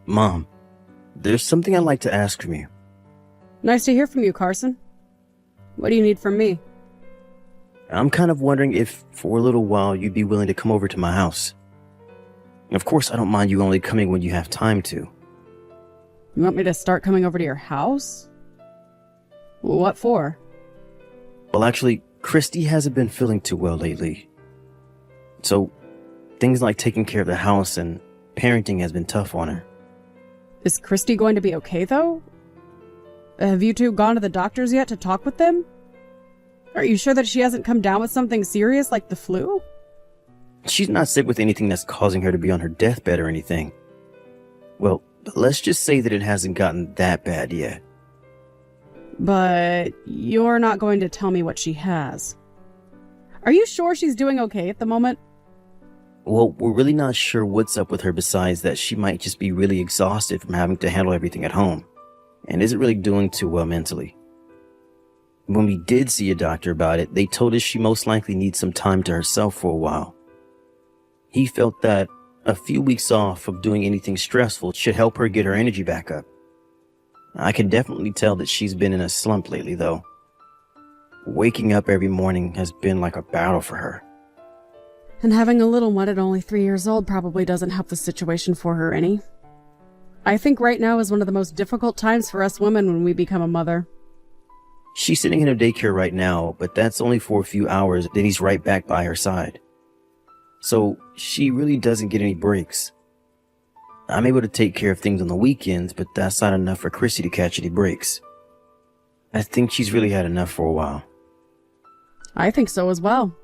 Mom, there's something I'd like to ask from you. Nice to hear from you, Carson. What do you need from me? I'm kind of wondering if, for a little while, you'd be willing to come over to my house. Of course, I don't mind you only coming when you have time to. You want me to start coming over to your house? What for? Well, actually, Christy hasn't been feeling too well lately. So, things like taking care of the house and parenting has been tough on her. Is Christy going to be okay, though? Have you two gone to the doctors yet to talk with them? Are you sure that she hasn't come down with something serious like the flu? She's not sick with anything that's causing her to be on her deathbed or anything. Well, let's just say that it hasn't gotten that bad yet. But you're not going to tell me what she has. Are you sure she's doing okay at the moment? Well, we're really not sure what's up with her besides that she might just be really exhausted from having to handle everything at home and isn't really doing too well mentally. When we did see a doctor about it, they told us she most likely needs some time to herself for a while. He felt that a few weeks off of doing anything stressful should help her get her energy back up. I can definitely tell that she's been in a slump lately, though. Waking up every morning has been like a battle for her. And having a little one at only 3 years old probably doesn't help the situation for her any. I think right now is one of the most difficult times for us women when we become a mother. She's sitting in a daycare right now, but that's only for a few hours, then he's right back by her side. So she really doesn't get any breaks. I'm able to take care of things on the weekends, but that's not enough for Chrissy to catch any breaks. I think she's really had enough for a while. I think so as well.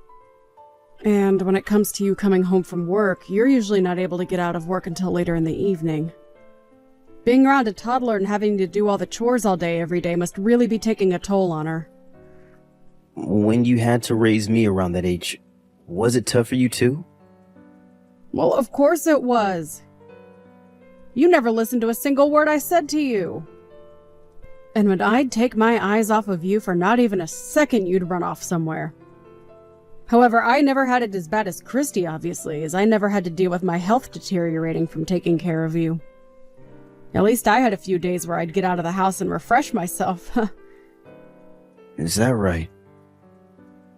And when it comes to you coming home from work, you're usually not able to get out of work until later in the evening. Being around a toddler and having to do all the chores all day every day must really be taking a toll on her. When you had to raise me around that age, was it tough for you too? Well, of course it was. You never listened to a single word I said to you. And when I'd take my eyes off of you for not even a second, you'd run off somewhere. However, I never had it as bad as Christy, obviously, as I never had to deal with my health deteriorating from taking care of you. At least I had a few days where I'd get out of the house and refresh myself. Is that right?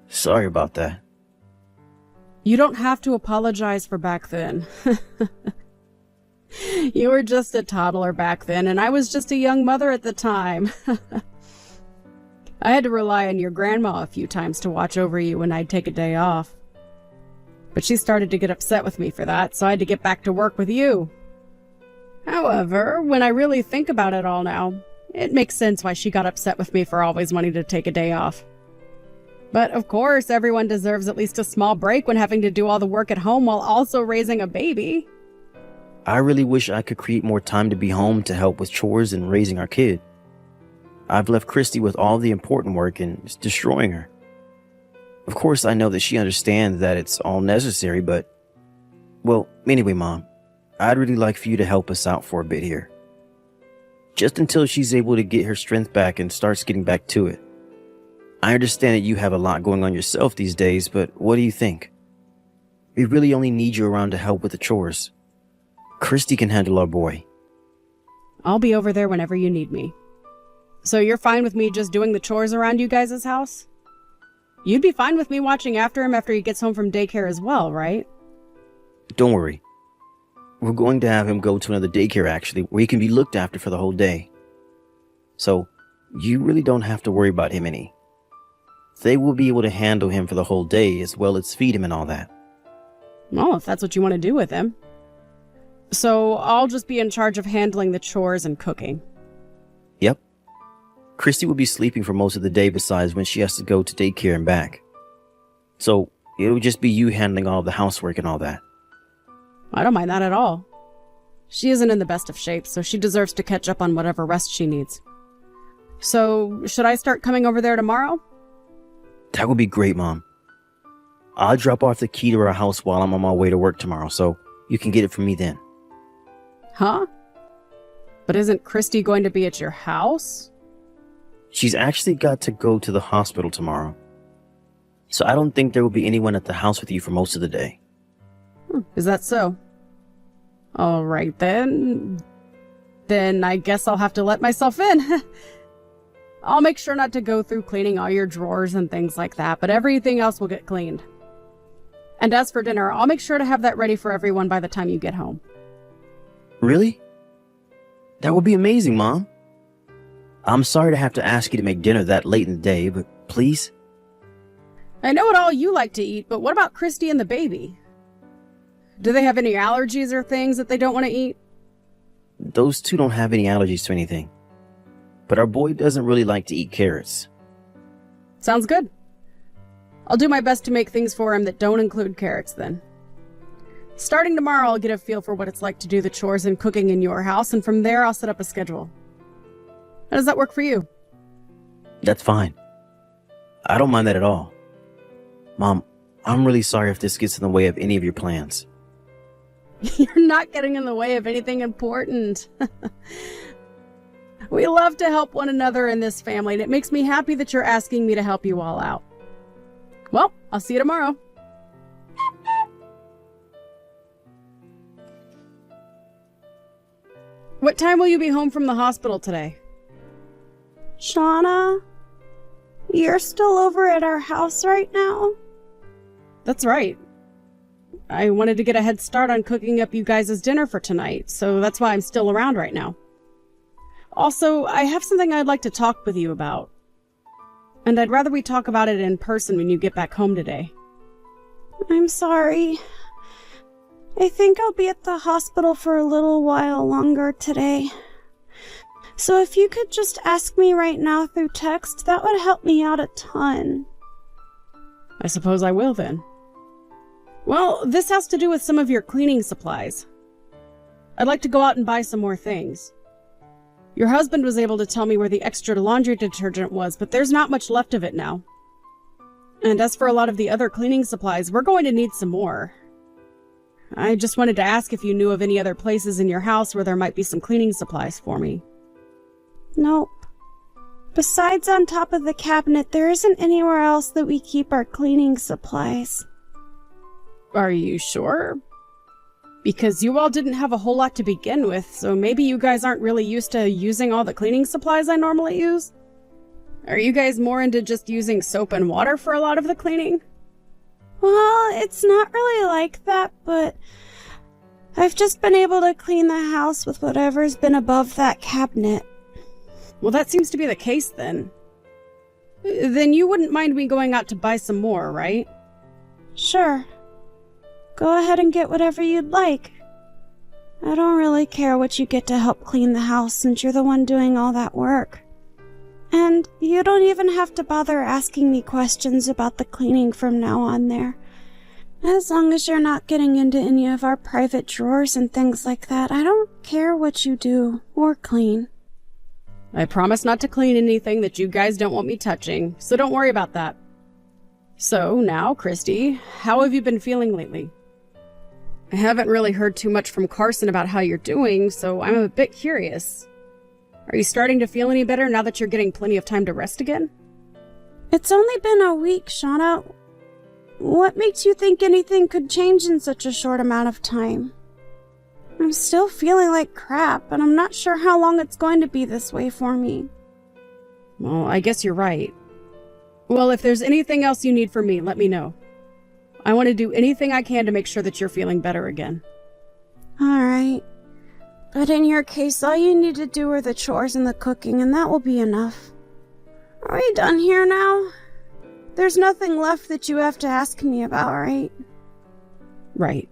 Sorry about that. You don't have to apologize for back then. You were just a toddler back then, and I was just a young mother at the time. I had to rely on your grandma a few times to watch over you when I'd take a day off. But she started to get upset with me for that, so I had to get back to work with you. However, when I really think about it all now, it makes sense why she got upset with me for always wanting to take a day off. But of course, everyone deserves at least a small break when having to do all the work at home while also raising a baby. I really wish I could create more time to be home to help with chores and raising our kid. I've left Christy with all the important work and it's destroying her. Of course, I know that she understands that it's all necessary, but... Well, anyway, Mom, I'd really like for you to help us out for a bit here. Just until she's able to get her strength back and starts getting back to it. I understand that you have a lot going on yourself these days, but what do you think? We really only need you around to help with the chores. Christy can handle our boy. I'll be over there whenever you need me. So you're fine with me just doing the chores around you guys' house? You'd be fine with me watching after him after he gets home from daycare as well, right? Don't worry. We're going to have him go to another daycare actually, where he can be looked after for the whole day. So, you really don't have to worry about him any. They will be able to handle him for the whole day as well as feed him and all that. Well, if that's what you want to do with him. So I'll just be in charge of handling the chores and cooking. Yep. Christy will be sleeping for most of the day besides when she has to go to daycare and back. So it'll just be you handling all the housework and all that. I don't mind that at all. She isn't in the best of shape, so she deserves to catch up on whatever rest she needs. So, should I start coming over there tomorrow? That would be great, Mom. I'll drop off the key to our house while I'm on my way to work tomorrow, so you can get it from me then. Huh? But isn't Christy going to be at your house? She's actually got to go to the hospital tomorrow. So I don't think there will be anyone at the house with you for most of the day. Is that so? All right then. Then I guess I'll have to let myself in. I'll make sure not to go through cleaning all your drawers and things like that, but everything else will get cleaned. And as for dinner, I'll make sure to have that ready for everyone by the time you get home. Really? That would be amazing, Mom. I'm sorry to have to ask you to make dinner that late in the day, but please? I know what all you like to eat, but what about Christy and the baby? Do they have any allergies or things that they don't want to eat? Those two don't have any allergies to anything. But our boy doesn't really like to eat carrots. Sounds good. I'll do my best to make things for him that don't include carrots then. Starting tomorrow, I'll get a feel for what it's like to do the chores and cooking in your house, and from there, I'll set up a schedule. How does that work for you? That's fine. I don't mind that at all. Mom, I'm really sorry if this gets in the way of any of your plans. You're not getting in the way of anything important. We love to help one another in this family, and it makes me happy that you're asking me to help you all out. Well, I'll see you tomorrow. What time will you be home from the hospital today? Shauna, you're still over at our house right now? That's right. I wanted to get a head start on cooking up you guys' dinner for tonight, so that's why I'm still around right now. Also, I have something I'd like to talk with you about. And I'd rather we talk about it in person when you get back home today. I'm sorry. I think I'll be at the hospital for a little while longer today. So if you could just ask me right now through text, that would help me out a ton. I suppose I will then. Well, this has to do with some of your cleaning supplies. I'd like to go out and buy some more things. Your husband was able to tell me where the extra laundry detergent was, but there's not much left of it now. And as for a lot of the other cleaning supplies, we're going to need some more. I just wanted to ask if you knew of any other places in your house where there might be some cleaning supplies for me. Nope. Besides on top of the cabinet, there isn't anywhere else that we keep our cleaning supplies. Are you sure? Because you all didn't have a whole lot to begin with, so maybe you guys aren't really used to using all the cleaning supplies I normally use? Are you guys more into just using soap and water for a lot of the cleaning? Well, it's not really like that, but I've just been able to clean the house with whatever's been above that cabinet. Well, that seems to be the case then. Then you wouldn't mind me going out to buy some more, right? Sure. Go ahead and get whatever you'd like. I don't really care what you get to help clean the house since you're the one doing all that work. And you don't even have to bother asking me questions about the cleaning from now on there. As long as you're not getting into any of our private drawers and things like that, I don't care what you do or clean. I promise not to clean anything that you guys don't want me touching, so don't worry about that. So now, Christy, how have you been feeling lately? I haven't really heard too much from Carson about how you're doing, so I'm a bit curious. Are you starting to feel any better now that you're getting plenty of time to rest again? It's only been a week, Shauna. What makes you think anything could change in such a short amount of time? I'm still feeling like crap, and I'm not sure how long it's going to be this way for me. Well, I guess you're right. Well, if there's anything else you need from me, let me know. I want to do anything I can to make sure that you're feeling better again. Alright. But in your case, all you need to do are the chores and the cooking, and that will be enough. Are we done here now? There's nothing left that you have to ask me about, right? Right.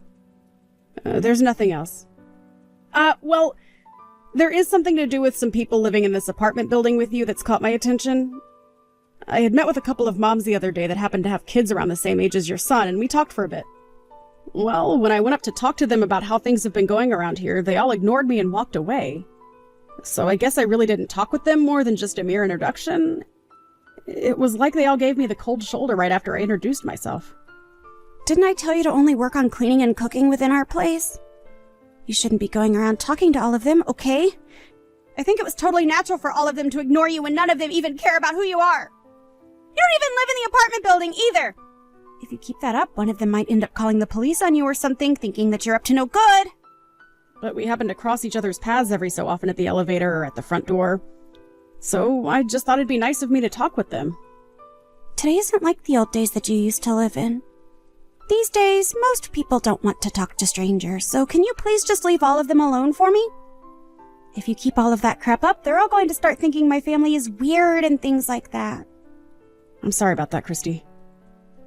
There's nothing else. Well, there is something to do with some people living in this apartment building with you that's caught my attention. I had met with a couple of moms the other day that happened to have kids around the same age as your son, and we talked for a bit. Well, when I went up to talk to them about how things have been going around here, they all ignored me and walked away. So I guess I really didn't talk with them more than just a mere introduction. It was like they all gave me the cold shoulder right after I introduced myself. Didn't I tell you to only work on cleaning and cooking within our place? You shouldn't be going around talking to all of them, okay? I think it was totally natural for all of them to ignore you when none of them even care about who you are. You don't even live in the apartment building either. If you keep that up, one of them might end up calling the police on you or something, thinking that you're up to no good. but we happen to cross each other's paths every so often at the elevator or at the front door. So I just thought it'd be nice of me to talk with them. Today isn't like the old days that you used to live in. These days, most people don't want to talk to strangers, so can you please just leave all of them alone for me? If you keep all of that crap up, they're all going to start thinking my family is weird and things like that. I'm sorry about that, Christy.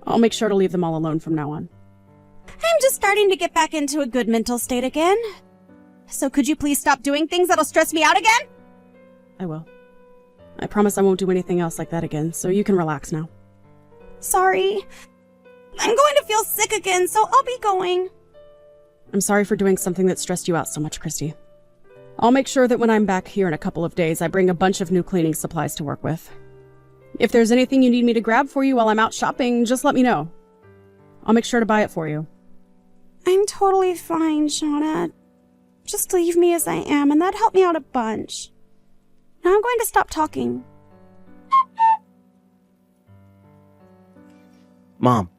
I'll make sure to leave them all alone from now on. I'm just starting to get back into a good mental state again. So could you please stop doing things that'll stress me out again? I will. I promise I won't do anything else like that again, so you can relax now. Sorry. I'm going to feel sick again, so I'll be going. I'm sorry for doing something that stressed you out so much, Christy. I'll make sure that when I'm back here in a couple of days, I bring a bunch of new cleaning supplies to work with. If there's anything you need me to grab for you while I'm out shopping, just let me know. I'll make sure to buy it for you. I'm totally fine, Shauna. Just leave me as I am, and that'd help me out a bunch. Now I'm going to stop talking. Mom,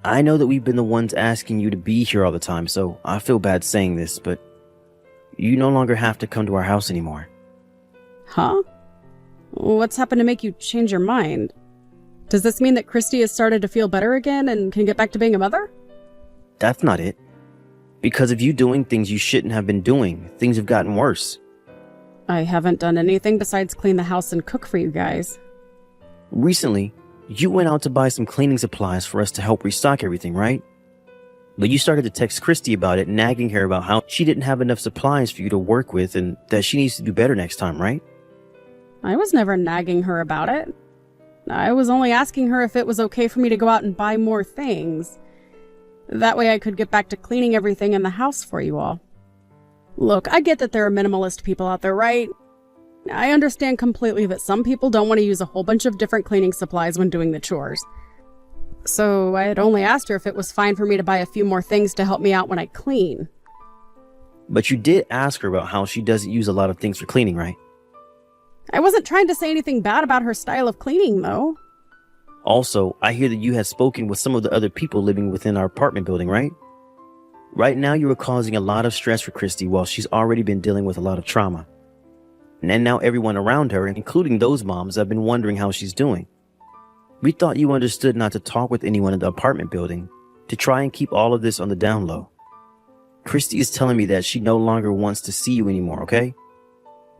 I know that we've been the ones asking you to be here all the time, so I feel bad saying this, but you no longer have to come to our house anymore. Huh? What's happened to make you change your mind? Does this mean that Christy has started to feel better again and can get back to being a mother? That's not it. Because of you doing things you shouldn't have been doing, things have gotten worse. I haven't done anything besides clean the house and cook for you guys. Recently, you went out to buy some cleaning supplies for us to help restock everything, right? But you started to text Christy about it, nagging her about how she didn't have enough supplies for you to work with and that she needs to do better next time, right? I was never nagging her about it. I was only asking her if it was okay for me to go out and buy more things. That way I could get back to cleaning everything in the house for you all. Look, I get that there are minimalist people out there, right? I understand completely that some people don't want to use a whole bunch of different cleaning supplies when doing the chores. So I had only asked her if it was fine for me to buy a few more things to help me out when I clean. But you did ask her about how she doesn't use a lot of things for cleaning, right? I wasn't trying to say anything bad about her style of cleaning, though. Also, I hear that you had spoken with some of the other people living within our apartment building, right? Right now, you are causing a lot of stress for Christy while she's already been dealing with a lot of trauma. And now everyone around her, including those moms, have been wondering how she's doing. We thought you understood not to talk with anyone in the apartment building, to try and keep all of this on the down low. Christy is telling me that she no longer wants to see you anymore, okay?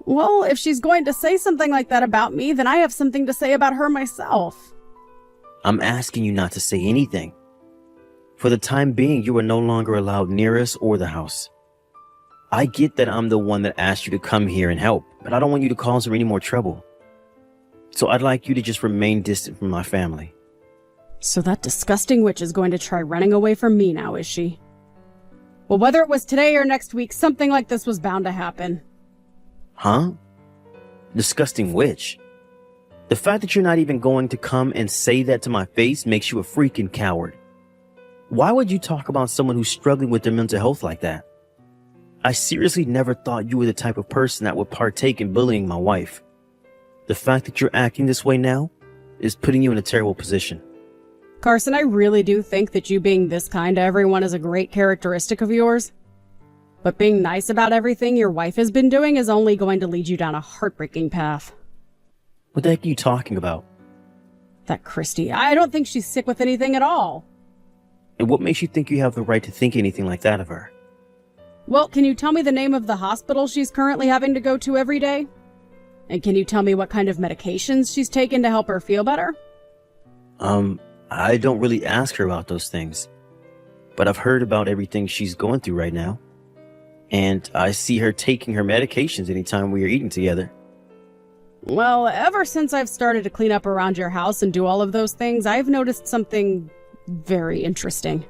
Well, if she's going to say something like that about me, then I have something to say about her myself. I'm asking you not to say anything. For the time being, you are no longer allowed near us or the house. I get that I'm the one that asked you to come here and help, but I don't want you to cause her any more trouble. So I'd like you to just remain distant from my family. So that disgusting witch is going to try running away from me now, is she? Well, whether it was today or next week, something like this was bound to happen. Huh? Disgusting witch? The fact that you're not even going to come and say that to my face makes you a freaking coward. Why would you talk about someone who's struggling with their mental health like that? I seriously never thought you were the type of person that would partake in bullying my wife. The fact that you're acting this way now is putting you in a terrible position. Carson, I really do think that you being this kind to everyone is a great characteristic of yours. But being nice about everything your wife has been doing is only going to lead you down a heartbreaking path. What the heck are you talking about? That Christy, I don't think she's sick with anything at all. And what makes you think you have the right to think anything like that of her? Well, can you tell me the name of the hospital she's currently having to go to every day? And can you tell me what kind of medications she's taken to help her feel better? I don't really ask her about those things. But I've heard about everything she's going through right now. And I see her taking her medications anytime we are eating together. Well, ever since I've started to clean up around your house and do all of those things, I've noticed something very interesting.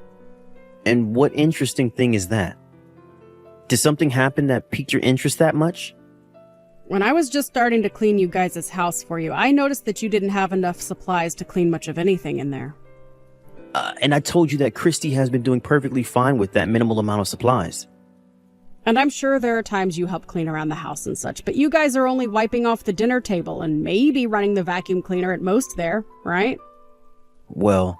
And what interesting thing is that? Did something happen that piqued your interest that much? When I was just starting to clean you guys' house for you, I noticed that you didn't have enough supplies to clean much of anything in there. And I told you that Christy has been doing perfectly fine with that minimal amount of supplies. And I'm sure there are times you help clean around the house and such, but you guys are only wiping off the dinner table and maybe running the vacuum cleaner at most there, right? Well,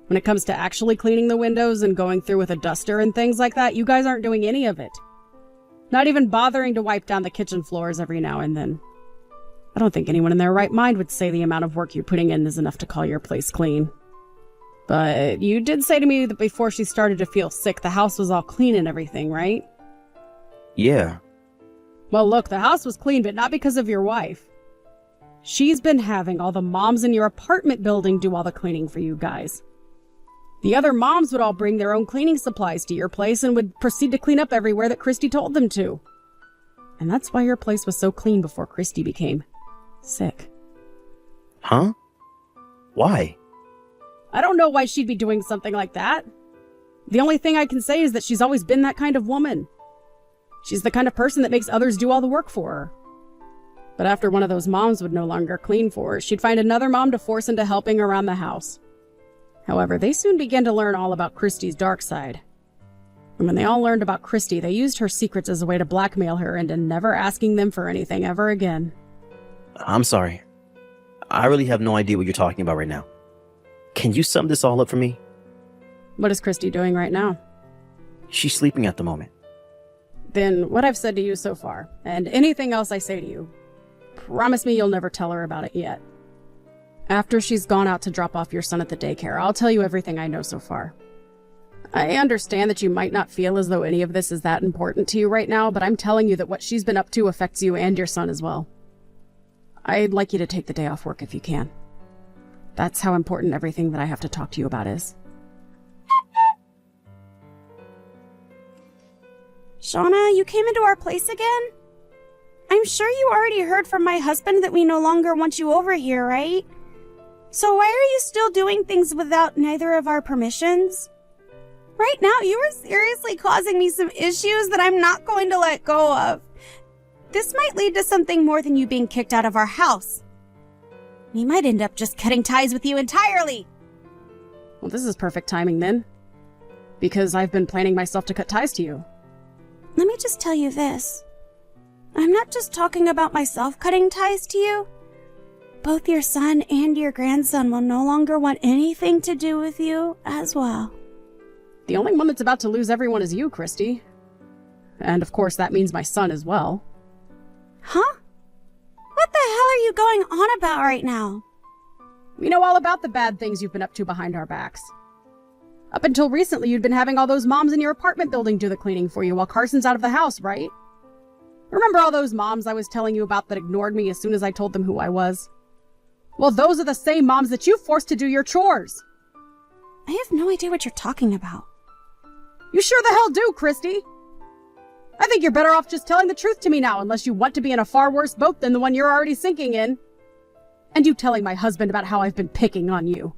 when it comes to actually cleaning the windows and going through with a duster and things like that, you guys aren't doing any of it. Not even bothering to wipe down the kitchen floors every now and then. I don't think anyone in their right mind would say the amount of work you're putting in is enough to call your place clean. But you did say to me that before she started to feel sick, the house was all clean and everything, right? Yeah. Well, look, the house was clean, but not because of your wife. She's been having all the moms in your apartment building do all the cleaning for you guys. The other moms would all bring their own cleaning supplies to your place and would proceed to clean up everywhere that Christy told them to. And that's why your place was so clean before Christy became sick. Huh? Why? I don't know why she'd be doing something like that. The only thing I can say is that she's always been that kind of woman. She's the kind of person that makes others do all the work for her. But after one of those moms would no longer clean for her, she'd find another mom to force into helping around the house. However, they soon began to learn all about Christy's dark side. And when they all learned about Christy, they used her secrets as a way to blackmail her into never asking them for anything ever again. I'm sorry. I really have no idea what you're talking about right now. Can you sum this all up for me? What is Christy doing right now? She's sleeping at the moment. Then what I've said to you so far, and anything else I say to you, promise me you'll never tell her about it yet. After she's gone out to drop off your son at the daycare, I'll tell you everything I know so far. I understand that you might not feel as though any of this is that important to you right now, but I'm telling you that what she's been up to affects you and your son as well. I'd like you to take the day off work if you can. That's how important everything that I have to talk to you about is. Shauna, you came into our place again? I'm sure you already heard from my husband that we no longer want you over here, right? So why are you still doing things without neither of our permissions? Right now, you are seriously causing me some issues that I'm not going to let go of. This might lead to something more than you being kicked out of our house. We might end up just cutting ties with you entirely. Well, this is perfect timing then, because I've been planning myself to cut ties to you. Let me just tell you this. I'm not just talking about myself cutting ties to you. Both your son and your grandson will no longer want anything to do with you as well. The only one that's about to lose everyone is you, Christy. And of course that means my son as well. Huh? What the hell are you going on about right now? We know all about the bad things you've been up to behind our backs. Up until recently, you'd been having all those moms in your apartment building do the cleaning for you while Carson's out of the house, right? Remember all those moms I was telling you about that ignored me as soon as I told them who I was? Well, those are the same moms that you forced to do your chores. I have no idea what you're talking about. You sure the hell do, Christy. I think you're better off just telling the truth to me now, unless you want to be in a far worse boat than the one you're already sinking in. And you telling my husband about how I've been picking on you.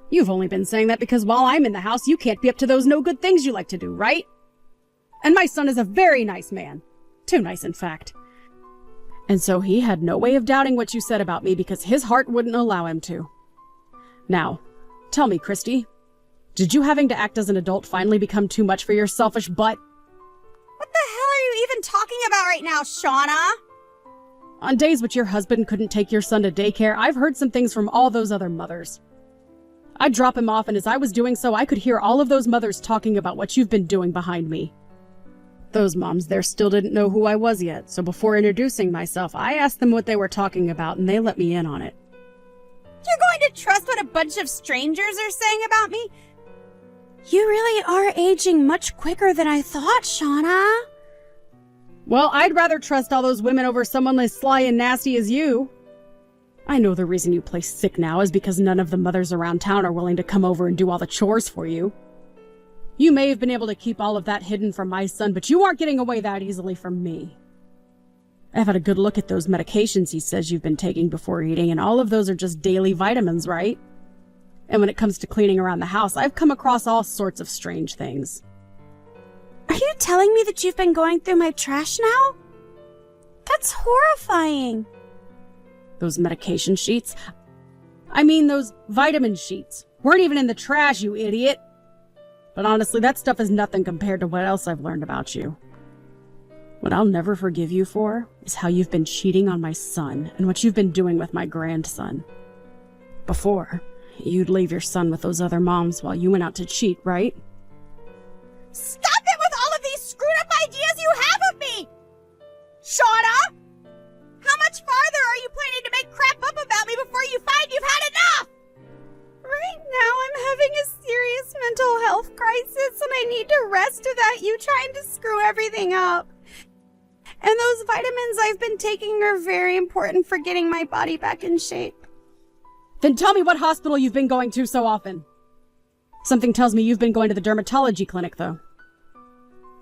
You've only been saying that because while I'm in the house, you can't be up to those no good things you like to do, right? And my son is a very nice man. Too nice, in fact. And so he had no way of doubting what you said about me because his heart wouldn't allow him to. Now, tell me, Christy, did you having to act as an adult finally become too much for your selfish butt? What the hell are you even talking about right now, Shauna? On days which your husband couldn't take your son to daycare, I've heard some things from all those other mothers. I'd drop him off, and as I was doing so, I could hear all of those mothers talking about what you've been doing behind me. Those moms there still didn't know who I was yet, so before introducing myself, I asked them what they were talking about, and they let me in on it. You're going to trust what a bunch of strangers are saying about me? You really are aging much quicker than I thought, Shauna. Well, I'd rather trust all those women over someone as sly and nasty as you. I know the reason you play sick now is because none of the mothers around town are willing to come over and do all the chores for you. You may have been able to keep all of that hidden from my son, but you aren't getting away that easily from me. I've had a good look at those medications he says you've been taking before eating, and all of those are just daily vitamins, right? And when it comes to cleaning around the house, I've come across all sorts of strange things. Are you telling me that you've been going through my trash now? That's horrifying. Those medication sheets? I mean those vitamin sheets. Weren't even in the trash, you idiot. But honestly, that stuff is nothing compared to what else I've learned about you. What I'll never forgive you for is how you've been cheating on my son and what you've been doing with my grandson. Before, you'd leave your son with those other moms while you went out to cheat, right? Stop it with all of these screwed up ideas you have of And those vitamins I've been taking are very important for getting my body back in shape. Then tell me what hospital you've been going to so often. Something tells me you've been going to the dermatology clinic, though.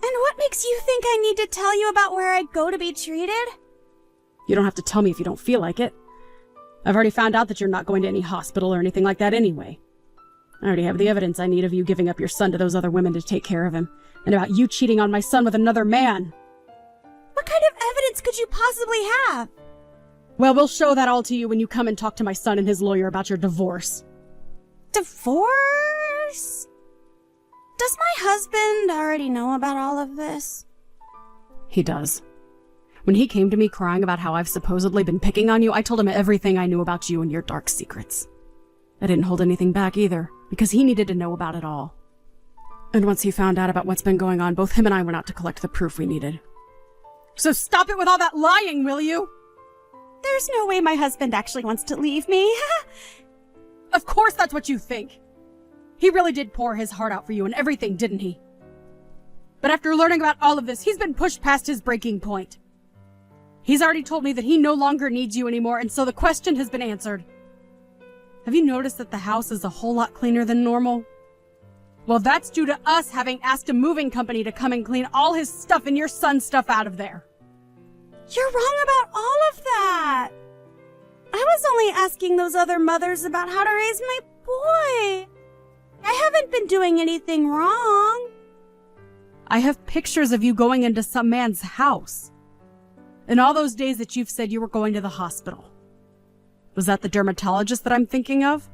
And what makes you think I need to tell you about where I go to be treated? You don't have to tell me if you don't feel like it. I've already found out that you're not going to any hospital or anything like that anyway. I already have the evidence I need of you giving up your son to those other women to take care of him, and about you cheating on my son with another man. What kind of evidence could you possibly have? Well, we'll show that all to you when you come and talk to my son and his lawyer about your divorce. Divorce? Does my husband already know about all of this? He does. When he came to me crying about how I've supposedly been picking on you, I told him everything I knew about you and your dark secrets. I didn't hold anything back either, because he needed to know about it all. And once he found out about what's been going on, both him and I went out to collect the proof we needed. So stop it with all that lying, will you? There's no way my husband actually wants to leave me. Of course that's what you think. He really did pour his heart out for you and everything, didn't he? But after learning about all of this, he's been pushed past his breaking point. He's already told me that he no longer needs you anymore, and so the question has been answered. Have you noticed that the house is a whole lot cleaner than normal? Well, that's due to us having asked a moving company to come and clean all his stuff and your son's stuff out of there. You're wrong about all of that. I was only asking those other mothers about how to raise my boy. I haven't been doing anything wrong. I have pictures of you going into some man's house. And all those days that you've said you were going to the hospital. Was that the dermatologist that I'm thinking of?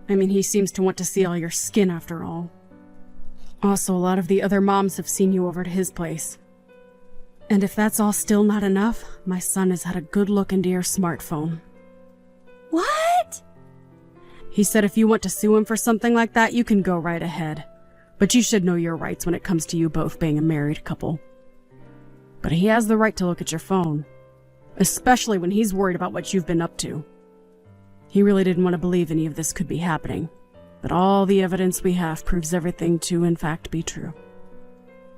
I mean, he seems to want to see all your skin after all. Also, a lot of the other moms have seen you over to his place. And if that's all still not enough, my son has had a good look into your smartphone. What? He said if you want to sue him for something like that, you can go right ahead. But you should know your rights when it comes to you both being a married couple. But he has the right to look at your phone, especially when he's worried about what you've been up to. He really didn't want to believe any of this could be happening, but all the evidence we have proves everything to, in fact, be true.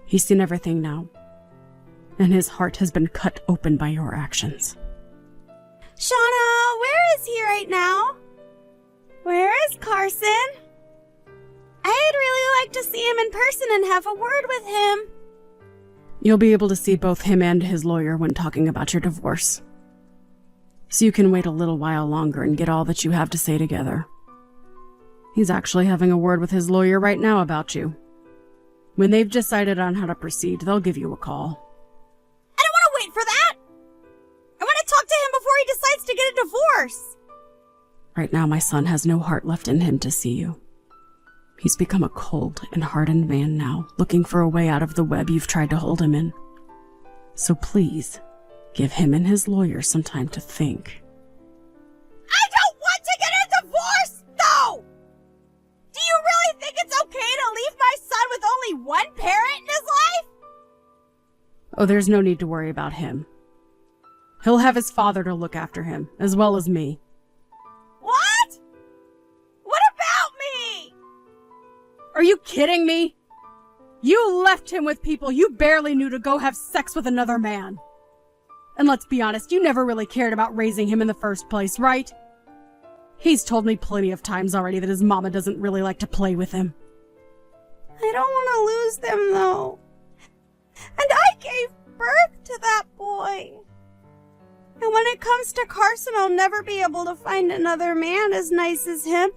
He's seen everything now, and his heart has been cut open by your actions. Shauna, where is he right now? Where is Carson? I'd really like to see him in person and have a word with him. You'll be able to see both him and his lawyer when talking about your divorce. So you can wait a little while longer and get all that you have to say together. He's actually having a word with his lawyer right now about you. When they've decided on how to proceed, they'll give you a call. I don't want to wait for that! I want to talk to him before he decides to get a divorce! Right now, my son has no heart left in him to see you. He's become a cold and hardened man now, looking for a way out of the web you've tried to hold him in. So please, give him and his lawyer some time to think. I don't want to get a divorce, though! Do you really think it's okay to leave my son with only one parent in his life? Oh, there's no need to worry about him. He'll have his father to look after him, as well as me. What? What about me? Are you kidding me? You left him with people you barely knew to go have sex with another man. And let's be honest, you never really cared about raising him in the first place, right? He's told me plenty of times already that his mama doesn't really like to play with him. I don't want to lose them, though. And I gave birth to that boy. And when it comes to Carson, I'll never be able to find another man as nice as him.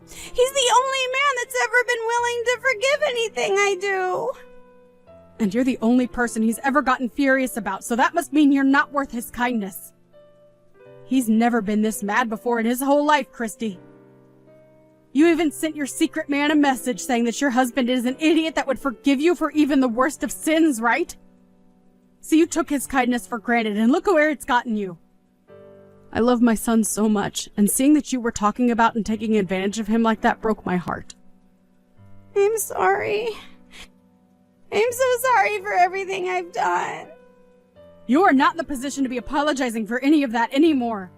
He's the only man that's ever been willing to forgive anything I do. And you're the only person he's ever gotten furious about, so that must mean you're not worth his kindness. He's never been this mad before in his whole life, Christy. You even sent your secret man a message saying that your husband is an idiot that would forgive you for even the worst of sins, right? So you took his kindness for granted, and look where it's gotten you. I love my son so much, and seeing that you were talking about and taking advantage of him like that broke my heart. I'm sorry. I'm so sorry for everything I've done. You are not in the position to be apologizing for any of that anymore.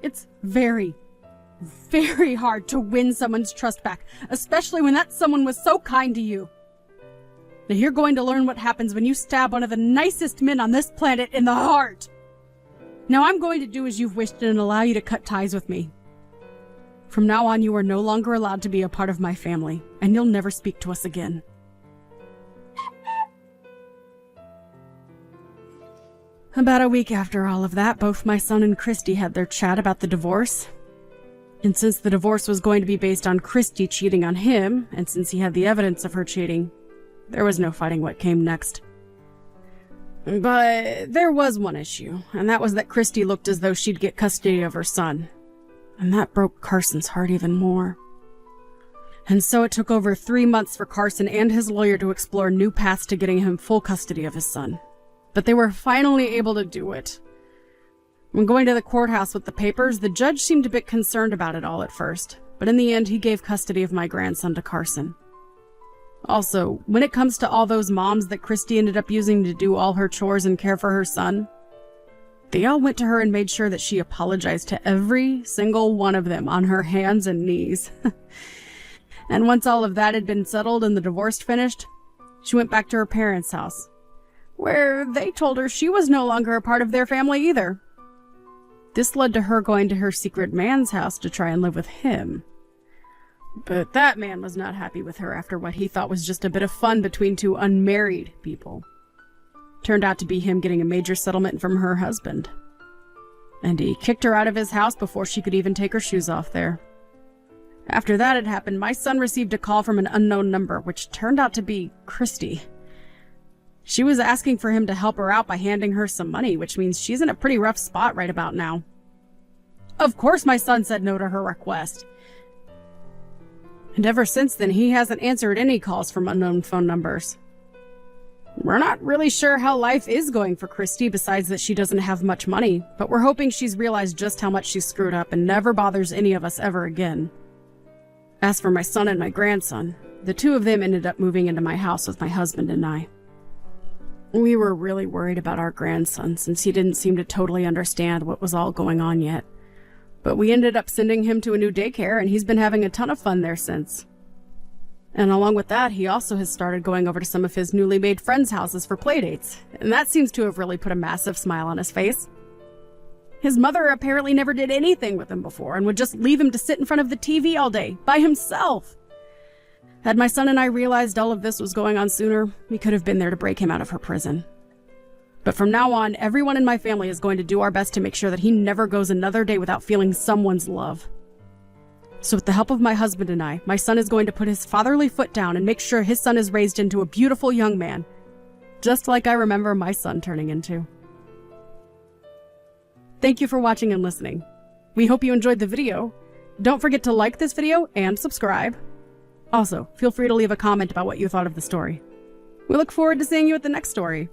It's very, very hard to win someone's trust back, especially when that someone was so kind to you. Now you're going to learn what happens when you stab one of the nicest men on this planet in the heart. Now I'm going to do as you've wished and allow you to cut ties with me. From now on, you are no longer allowed to be a part of my family, and you'll never speak to us again. About a week after all of that, both my son and Christy had their chat about the divorce. And since the divorce was going to be based on Christy cheating on him, and since he had the evidence of her cheating, there was no fighting what came next. But there was one issue, and that was that Christy looked as though she'd get custody of her son. And that broke Carson's heart even more. And so it took over 3 months for Carson and his lawyer to explore new paths to getting him full custody of his son. But they were finally able to do it. When going to the courthouse with the papers, the judge seemed a bit concerned about it all at first, but in the end he gave custody of my grandson to Carson. Also, when it comes to all those moms that Christy ended up using to do all her chores and care for her son, they all went to her and made sure that she apologized to every single one of them on her hands and knees. And once all of that had been settled and the divorce finished, she went back to her parents' house, where they told her she was no longer a part of their family either. This led to her going to her secret man's house to try and live with him. But that man was not happy with her after what he thought was just a bit of fun between two unmarried people. Turned out to be him getting a major settlement from her husband. And he kicked her out of his house before she could even take her shoes off there. After that had happened, my son received a call from an unknown number, which turned out to be Christy. She was asking for him to help her out by handing her some money, which means she's in a pretty rough spot right about now. Of course my son said no to her request. And ever since then, he hasn't answered any calls from unknown phone numbers. We're not really sure how life is going for Christy, besides that she doesn't have much money, but we're hoping she's realized just how much she's screwed up and never bothers any of us ever again. As for my son and my grandson, the two of them ended up moving into my house with my husband and I. We were really worried about our grandson since he didn't seem to totally understand what was all going on yet. But we ended up sending him to a new daycare, and he's been having a ton of fun there since. And along with that, he also has started going over to some of his newly made friends' houses for playdates, and that seems to have really put a massive smile on his face. His mother apparently never did anything with him before and would just leave him to sit in front of the TV all day, by himself. Had my son and I realized all of this was going on sooner, we could have been there to break him out of her prison. But from now on, everyone in my family is going to do our best to make sure that he never goes another day without feeling someone's love. So with the help of my husband and I, my son is going to put his fatherly foot down and make sure his son is raised into a beautiful young man, just like I remember my son turning into. Thank you for watching and listening. We hope you enjoyed the video. Don't forget to like this video and subscribe. Also, feel free to leave a comment about what you thought of the story. We look forward to seeing you at the next story.